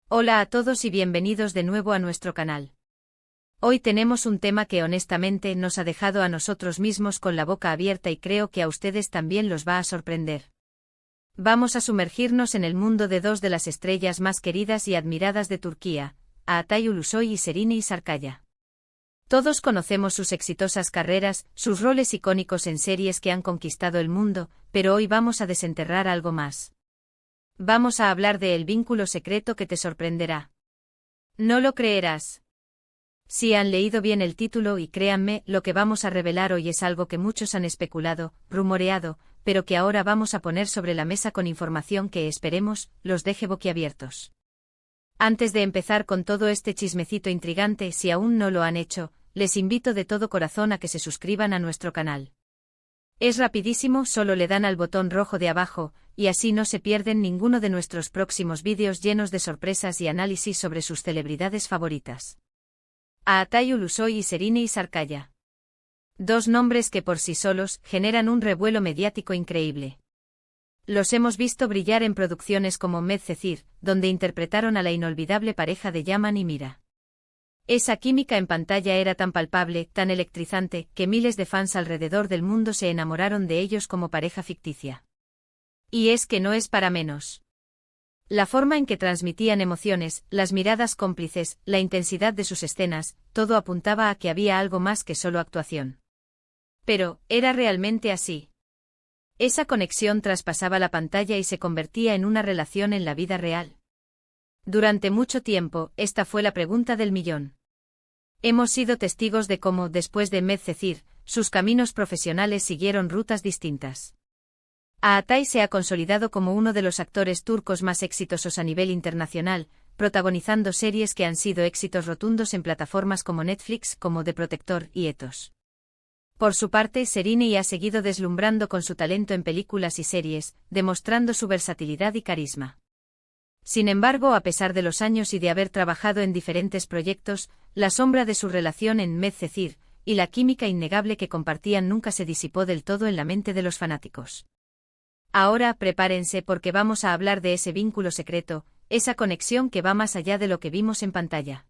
Hola a todos y bienvenidos de nuevo a nuestro canal. Hoy tenemos un tema que honestamente nos ha dejado a nosotros mismos con la boca abierta y creo que a ustedes también los va a sorprender. Vamos a sumergirnos en el mundo de dos de las estrellas más queridas y admiradas de Turquía, Altay Ulusoy y Serenay Sarıkaya. Todos conocemos sus exitosas carreras, sus roles icónicos en series que han conquistado el mundo, pero hoy vamos a desenterrar algo más. Vamos a hablar de El vínculo secreto que te sorprenderá. No lo creerás. Sí, han leído bien el título y créanme, lo que vamos a revelar hoy es algo que muchos han especulado, rumoreado, pero que ahora vamos a poner sobre la mesa con información que esperemos los deje boquiabiertos. Antes de empezar con todo este chismecito intrigante, si aún no lo han hecho, les invito de todo corazón a que se suscriban a nuestro canal. Es rapidísimo, solo le dan al botón rojo de abajo, y así no se pierden ninguno de nuestros próximos vídeos llenos de sorpresas y análisis sobre sus celebridades favoritas. Altay Ulusoy y Serenay Sarıkaya. Dos nombres que por sí solos generan un revuelo mediático increíble. Los hemos visto brillar en producciones como Medcezir, donde interpretaron a la inolvidable pareja de Yaman y Mira. Esa química en pantalla era tan palpable, tan electrizante, que miles de fans alrededor del mundo se enamoraron de ellos como pareja ficticia. Y es que no es para menos. La forma en que transmitían emociones, las miradas cómplices, la intensidad de sus escenas, todo apuntaba a que había algo más que solo actuación. Pero, ¿era realmente así? Esa conexión traspasaba la pantalla y se convertía en una relación en la vida real. Durante mucho tiempo, esta fue la pregunta del millón. Hemos sido testigos de cómo, después de Medcezir, sus caminos profesionales siguieron rutas distintas. Altay se ha consolidado como uno de los actores turcos más exitosos a nivel internacional, protagonizando series que han sido éxitos rotundos en plataformas como Netflix, como The Protector y Ethos. Por su parte, Serenay ha seguido deslumbrando con su talento en películas y series, demostrando su versatilidad y carisma. Sin embargo, a pesar de los años y de haber trabajado en diferentes proyectos, la sombra de su relación en Medcezir y la química innegable que compartían nunca se disipó del todo en la mente de los fanáticos. Ahora, prepárense porque vamos a hablar de ese vínculo secreto, esa conexión que va más allá de lo que vimos en pantalla.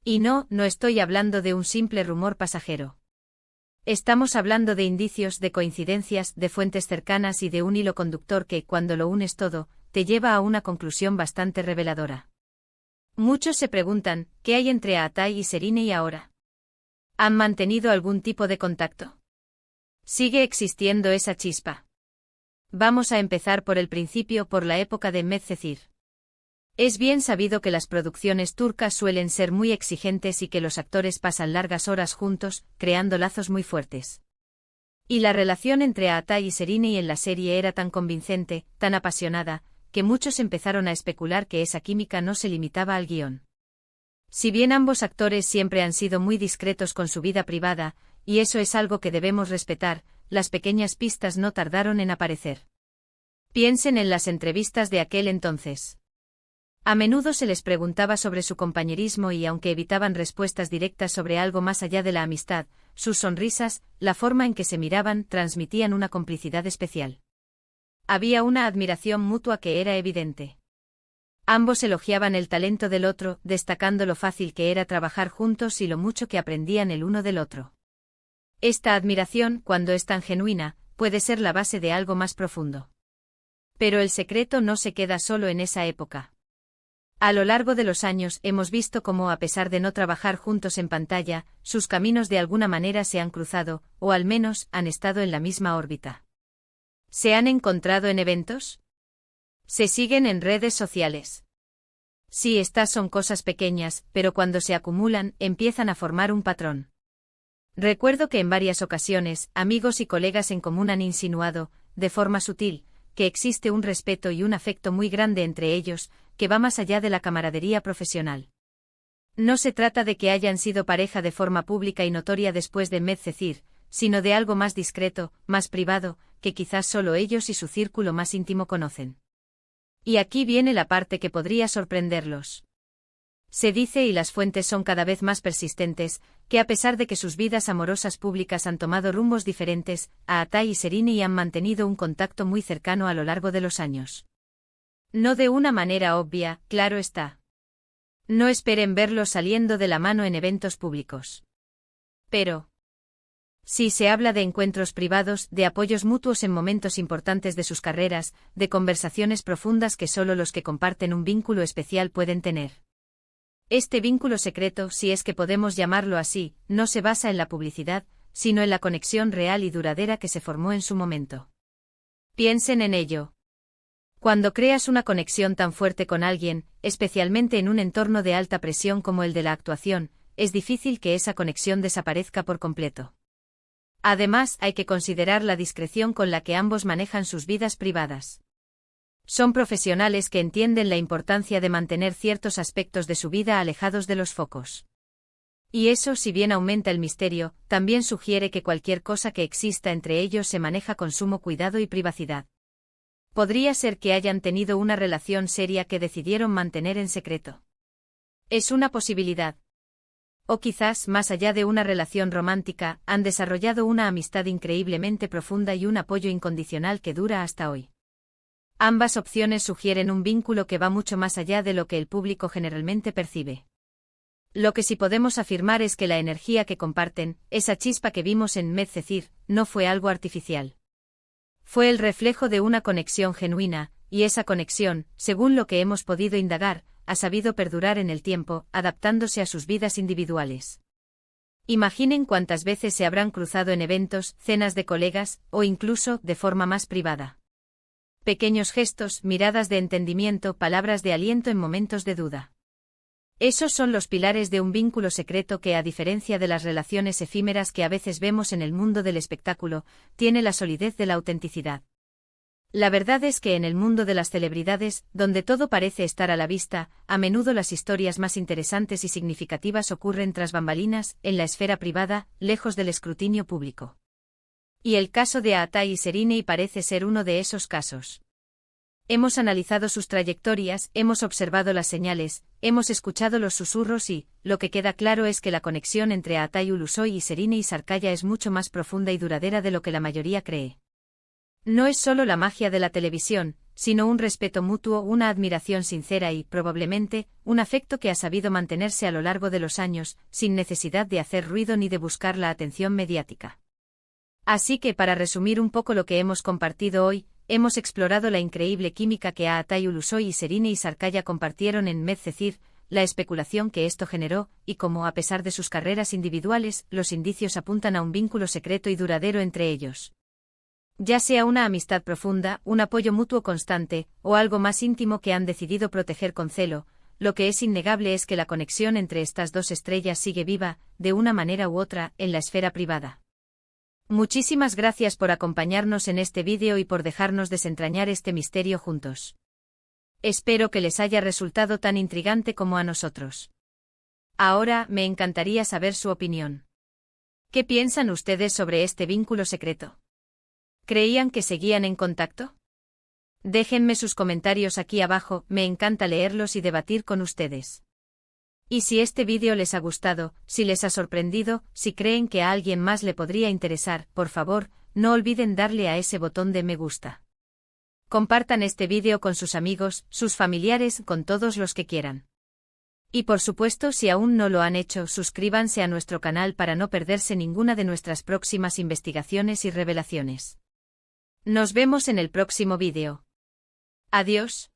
Y no estoy hablando de un simple rumor pasajero. Estamos hablando de indicios, de coincidencias, de fuentes cercanas y de un hilo conductor que, cuando lo unes todo, te lleva a una conclusión bastante reveladora. Muchos se preguntan, ¿qué hay entre Altay y Serenay ahora? ¿Han mantenido algún tipo de contacto? ¿Sigue existiendo esa chispa? Vamos a empezar por el principio, por la época de Medcezir. Es bien sabido que las producciones turcas suelen ser muy exigentes y que los actores pasan largas horas juntos, creando lazos muy fuertes. Y la relación entre Altay y Serenay en la serie era tan convincente, tan apasionada, que muchos empezaron a especular que esa química no se limitaba al guión. Si bien ambos actores siempre han sido muy discretos con su vida privada, y eso es algo que debemos respetar, las pequeñas pistas no tardaron en aparecer. Piensen en las entrevistas de aquel entonces. A menudo se les preguntaba sobre su compañerismo y aunque evitaban respuestas directas sobre algo más allá de la amistad, sus sonrisas, la forma en que se miraban, transmitían una complicidad especial. Había una admiración mutua que era evidente. Ambos elogiaban el talento del otro, destacando lo fácil que era trabajar juntos y lo mucho que aprendían el uno del otro. Esta admiración, cuando es tan genuina, puede ser la base de algo más profundo. Pero el secreto no se queda solo en esa época. A lo largo de los años hemos visto cómo, a pesar de no trabajar juntos en pantalla, sus caminos de alguna manera se han cruzado, o al menos han estado en la misma órbita. ¿Se han encontrado en eventos? ¿Se siguen en redes sociales? Sí, estas son cosas pequeñas, pero cuando se acumulan, empiezan a formar un patrón. Recuerdo que en varias ocasiones, amigos y colegas en común han insinuado, de forma sutil, que existe un respeto y un afecto muy grande entre ellos, que va más allá de la camaradería profesional. No se trata de que hayan sido pareja de forma pública y notoria después de Medcezir, sino de algo más discreto, más privado, que quizás solo ellos y su círculo más íntimo conocen. Y aquí viene la parte que podría sorprenderlos. Se dice, y las fuentes son cada vez más persistentes, que a pesar de que sus vidas amorosas públicas han tomado rumbos diferentes, Altay y Serenay han mantenido un contacto muy cercano a lo largo de los años. No de una manera obvia, claro está. No esperen verlos saliendo de la mano en eventos públicos. Pero, si se habla de encuentros privados, de apoyos mutuos en momentos importantes de sus carreras, de conversaciones profundas que solo los que comparten un vínculo especial pueden tener. Este vínculo secreto, si es que podemos llamarlo así, no se basa en la publicidad, sino en la conexión real y duradera que se formó en su momento. Piensen en ello. Cuando creas una conexión tan fuerte con alguien, especialmente en un entorno de alta presión como el de la actuación, es difícil que esa conexión desaparezca por completo. Además, hay que considerar la discreción con la que ambos manejan sus vidas privadas. Son profesionales que entienden la importancia de mantener ciertos aspectos de su vida alejados de los focos. Y eso, si bien aumenta el misterio, también sugiere que cualquier cosa que exista entre ellos se maneja con sumo cuidado y privacidad. Podría ser que hayan tenido una relación seria que decidieron mantener en secreto. Es una posibilidad. O quizás, más allá de una relación romántica, han desarrollado una amistad increíblemente profunda y un apoyo incondicional que dura hasta hoy. Ambas opciones sugieren un vínculo que va mucho más allá de lo que el público generalmente percibe. Lo que sí podemos afirmar es que la energía que comparten, esa chispa que vimos en Medcezir, no fue algo artificial. Fue el reflejo de una conexión genuina, y esa conexión, según lo que hemos podido indagar, ha sabido perdurar en el tiempo, adaptándose a sus vidas individuales. Imaginen cuántas veces se habrán cruzado en eventos, cenas de colegas, o incluso, de forma más privada. Pequeños gestos, miradas de entendimiento, palabras de aliento en momentos de duda. Esos son los pilares de un vínculo secreto que, a diferencia de las relaciones efímeras que a veces vemos en el mundo del espectáculo, tiene la solidez de la autenticidad. La verdad es que en el mundo de las celebridades, donde todo parece estar a la vista, a menudo las historias más interesantes y significativas ocurren tras bambalinas, en la esfera privada, lejos del escrutinio público. Y el caso de Aatai y Serinei parece ser uno de esos casos. Hemos analizado sus trayectorias, hemos observado las señales, hemos escuchado los susurros y, lo que queda claro es que la conexión entre Aatai Ulusoy y Serinei Sarkaya es mucho más profunda y duradera de lo que la mayoría cree. No es solo la magia de la televisión, sino un respeto mutuo, una admiración sincera y, probablemente, un afecto que ha sabido mantenerse a lo largo de los años, sin necesidad de hacer ruido ni de buscar la atención mediática. Así que, para resumir un poco lo que hemos compartido hoy, hemos explorado la increíble química que Aatai Ulusoy y Serinei Sarkaya compartieron en Medcezir, la especulación que esto generó, y cómo, a pesar de sus carreras individuales, los indicios apuntan a un vínculo secreto y duradero entre ellos. Ya sea una amistad profunda, un apoyo mutuo constante, o algo más íntimo que han decidido proteger con celo, lo que es innegable es que la conexión entre estas dos estrellas sigue viva, de una manera u otra, en la esfera privada. Muchísimas gracias por acompañarnos en este vídeo y por dejarnos desentrañar este misterio juntos. Espero que les haya resultado tan intrigante como a nosotros. Ahora, me encantaría saber su opinión. ¿Qué piensan ustedes sobre este vínculo secreto? ¿Creían que seguían en contacto? Déjenme sus comentarios aquí abajo, me encanta leerlos y debatir con ustedes. Y si este vídeo les ha gustado, si les ha sorprendido, si creen que a alguien más le podría interesar, por favor, no olviden darle a ese botón de me gusta. Compartan este vídeo con sus amigos, sus familiares, con todos los que quieran. Y por supuesto, si aún no lo han hecho, suscríbanse a nuestro canal para no perderse ninguna de nuestras próximas investigaciones y revelaciones. Nos vemos en el próximo vídeo. Adiós.